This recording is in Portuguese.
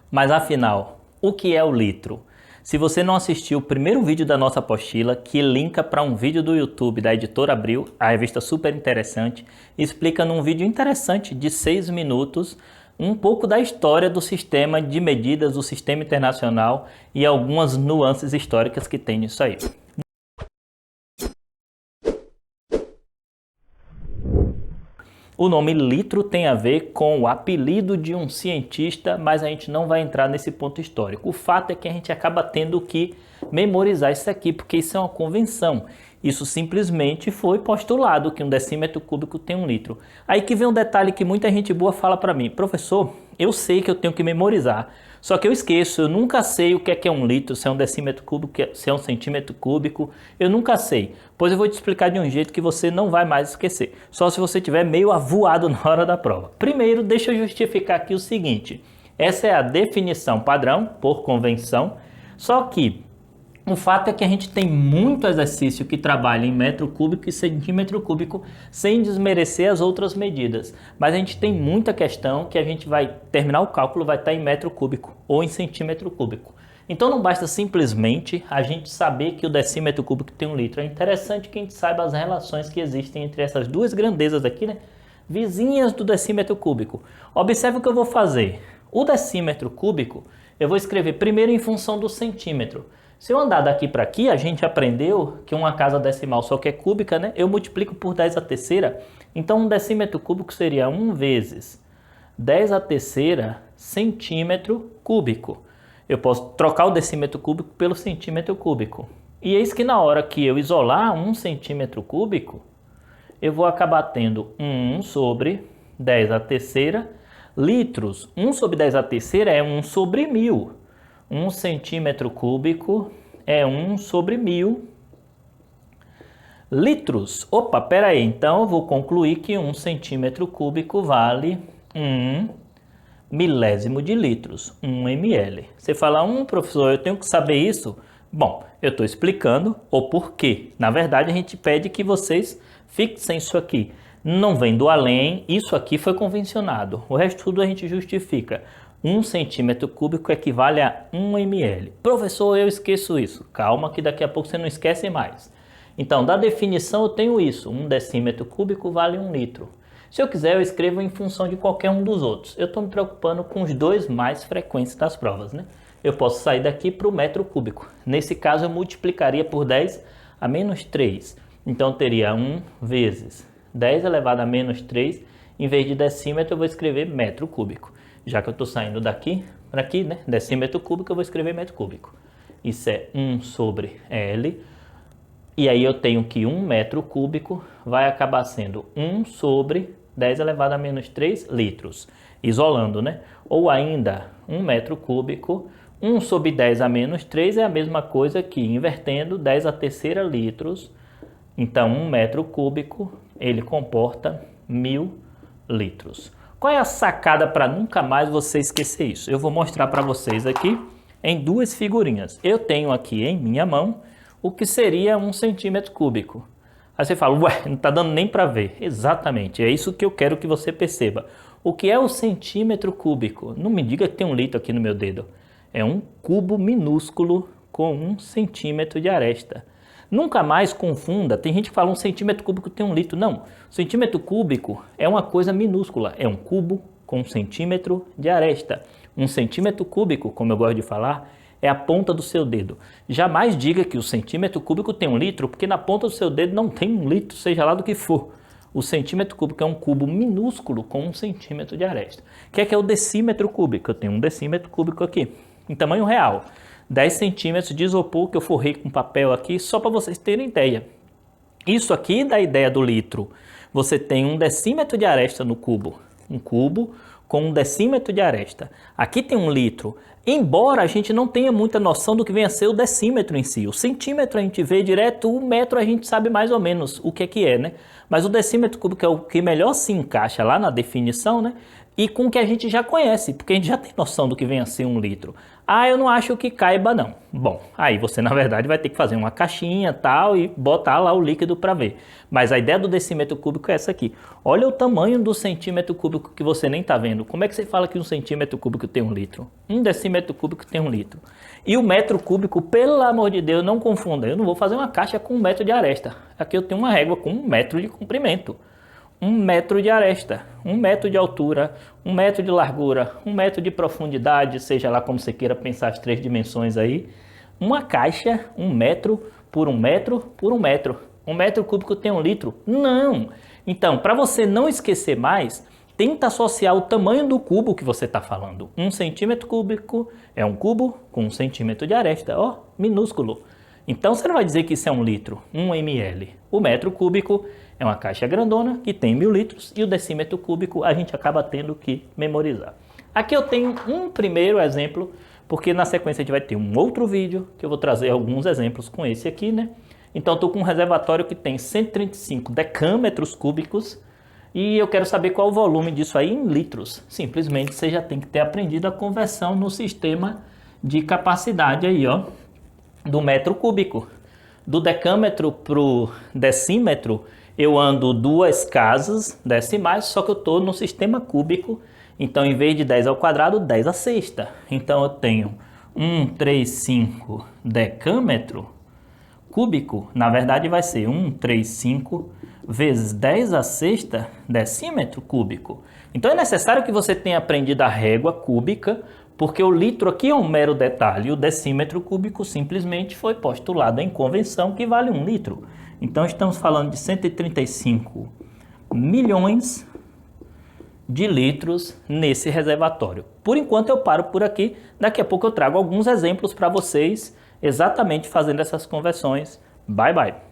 Mas afinal, o que é o litro? Se você não assistiu o primeiro vídeo da nossa apostila, que linka para um vídeo do YouTube da Editora Abril, a revista super interessante, explica num vídeo interessante de 6 minutos um pouco da história do sistema de medidas, do sistema internacional e algumas nuances históricas que tem nisso aí. O nome litro tem a ver com o apelido de um cientista, mas a gente não vai entrar nesse ponto histórico. O fato é que a gente acaba tendo que memorizar isso aqui, porque isso é uma convenção. Isso simplesmente foi postulado, que um decímetro cúbico tem 1 litro. Aí que vem um detalhe que muita gente boa fala para mim: professor, eu sei que eu tenho que memorizar, só que eu esqueço, eu nunca sei o que é 1 litro, se é um decímetro cúbico, se é um centímetro cúbico, eu nunca sei. Pois eu vou te explicar de um jeito que você não vai mais esquecer, só se você estiver meio avoado na hora da prova. Primeiro, deixa eu justificar aqui o seguinte: essa é a definição padrão, por convenção, só que o fato é que a gente tem muito exercício que trabalha em metro cúbico e centímetro cúbico sem desmerecer as outras medidas. Mas a gente tem muita questão que a gente vai terminar o cálculo, vai estar em metro cúbico ou em centímetro cúbico. Então não basta simplesmente a gente saber que o decímetro cúbico tem 1 litro. É interessante que a gente saiba as relações que existem entre essas duas grandezas aqui, né? Vizinhas do decímetro cúbico. Observe o que eu vou fazer. O decímetro cúbico eu vou escrever primeiro em função do centímetro. Se eu andar daqui para aqui, a gente aprendeu que uma casa decimal só que é cúbica, né? Eu multiplico por 10 à terceira. Então, um decímetro cúbico seria 1 vezes 10 à terceira centímetro cúbico. Eu posso trocar o decímetro cúbico pelo centímetro cúbico. E eis que na hora que eu isolar 1 centímetro cúbico, eu vou acabar tendo 1 sobre 10 à terceira litros. 1 sobre 10 à terceira é 1 sobre 1000. 1 centímetro cúbico é 1 sobre 1000 litros. Opa, pera aí. Então eu vou concluir que 1 centímetro cúbico vale 1 milésimo de litros, 1 ml. Você fala, professor, eu tenho que saber isso? Bom, eu estou explicando o porquê. Na verdade, a gente pede que vocês fixem isso aqui. Não vem do além, isso aqui foi convencionado. O resto tudo a gente justifica. 1 centímetro cúbico equivale a 1 ml. Professor, eu esqueço isso. Calma que daqui a pouco você não esquece mais. Então, da definição eu tenho isso. 1 decímetro cúbico vale 1 litro. Se eu quiser, eu escrevo em função de qualquer um dos outros. Eu estou me preocupando com os dois mais frequentes das provas, né? Eu posso sair daqui para o metro cúbico. Nesse caso, eu multiplicaria por 10 a menos 3. Então, eu teria 1 vezes 10 elevado a menos 3. Em vez de decímetro, eu vou escrever metro cúbico. Já que eu estou saindo daqui para aqui, né? Decímetro cúbico, eu vou escrever metro cúbico. Isso é 1 sobre L. E aí eu tenho que 1 metro cúbico vai acabar sendo 1 sobre 10 elevado a menos 3 litros. Isolando, né? Ou ainda 1 metro cúbico, 1 sobre 10 a menos 3 é a mesma coisa que invertendo 10 à terceira litros. Então 1 metro cúbico, ele comporta 1000 litros. Qual é a sacada para nunca mais você esquecer isso? Eu vou mostrar para vocês aqui em duas figurinhas. Eu tenho aqui em minha mão o que seria 1 centímetro cúbico. Aí você fala, ué, não está dando nem para ver. Exatamente, é isso que eu quero que você perceba. O que é o centímetro cúbico? Não me diga que tem 1 litro aqui no meu dedo. É um cubo minúsculo com 1 centímetro de aresta. Nunca mais confunda, tem gente que fala 1 centímetro cúbico tem 1 litro. Não, centímetro cúbico é uma coisa minúscula, é um cubo com 1 centímetro de aresta. 1 centímetro cúbico, como eu gosto de falar, é a ponta do seu dedo. Jamais diga que o centímetro cúbico tem 1 litro, porque na ponta do seu dedo não tem 1 litro, seja lá do que for. O centímetro cúbico é um cubo minúsculo com 1 centímetro de aresta. O que é o decímetro cúbico? Eu tenho 1 decímetro cúbico aqui, em tamanho real. 10 centímetros de isopor que eu forrei com papel aqui, só para vocês terem ideia. Isso aqui dá a ideia do litro. Você tem 1 decímetro de aresta no cubo. Um cubo com 1 decímetro de aresta. Aqui tem 1 litro. Embora a gente não tenha muita noção do que venha a ser o decímetro em si. O centímetro a gente vê direto, o metro a gente sabe mais ou menos o que é, né? Mas o decímetro cúbico é o que melhor se encaixa lá na definição, né? e com o que a gente já conhece, porque a gente já tem noção do que vem a ser 1 litro. Ah, eu não acho que caiba não. Bom, aí você na verdade vai ter que fazer uma caixinha tal e botar lá o líquido para ver. Mas a ideia do decímetro cúbico é essa aqui. Olha o tamanho do centímetro cúbico que você nem está vendo. Como é que você fala que um centímetro cúbico tem 1 litro? Um decímetro cúbico tem 1 litro. E o metro cúbico, pelo amor de Deus, não confunda. Eu não vou fazer uma caixa com 1 metro de aresta. Aqui eu tenho uma régua com 1 metro de comprimento. 1 metro de aresta, 1 metro de altura, 1 metro de largura, 1 metro de profundidade, seja lá como você queira pensar as 3 dimensões aí. Uma caixa, 1 metro por 1 metro por 1 metro. 1 metro cúbico tem 1 litro? Não! Então, para você não esquecer mais, tenta associar o tamanho do cubo que você está falando. 1 centímetro cúbico é um cubo com 1 centímetro de aresta, ó, minúsculo. Então você não vai dizer que isso é 1 litro, 1 ml. O metro cúbico é uma caixa grandona que tem 1000 litros e o decímetro cúbico a gente acaba tendo que memorizar. Aqui eu tenho um primeiro exemplo, porque na sequência a gente vai ter um outro vídeo que eu vou trazer alguns exemplos com esse aqui, né? Então eu estou com um reservatório que tem 135 decâmetros cúbicos e eu quero saber qual o volume disso aí em litros. Simplesmente você já tem que ter aprendido a conversão no sistema de capacidade aí, ó, do metro cúbico. Do decâmetro para o decímetro, eu ando 2 casas decimais, só que eu estou no sistema cúbico. Então, em vez de 10 ao quadrado, 10 à sexta. Então, eu tenho 135 decâmetro cúbico. Na verdade, vai ser 135 vezes 10 à sexta decímetro cúbico. Então, é necessário que você tenha aprendido a régua cúbica, porque o litro aqui é um mero detalhe. O decímetro cúbico simplesmente foi postulado em convenção que vale 1 litro. Então, estamos falando de 135 milhões de litros nesse reservatório. Por enquanto, eu paro por aqui. Daqui a pouco eu trago alguns exemplos para vocês, exatamente fazendo essas conversões. Bye, bye!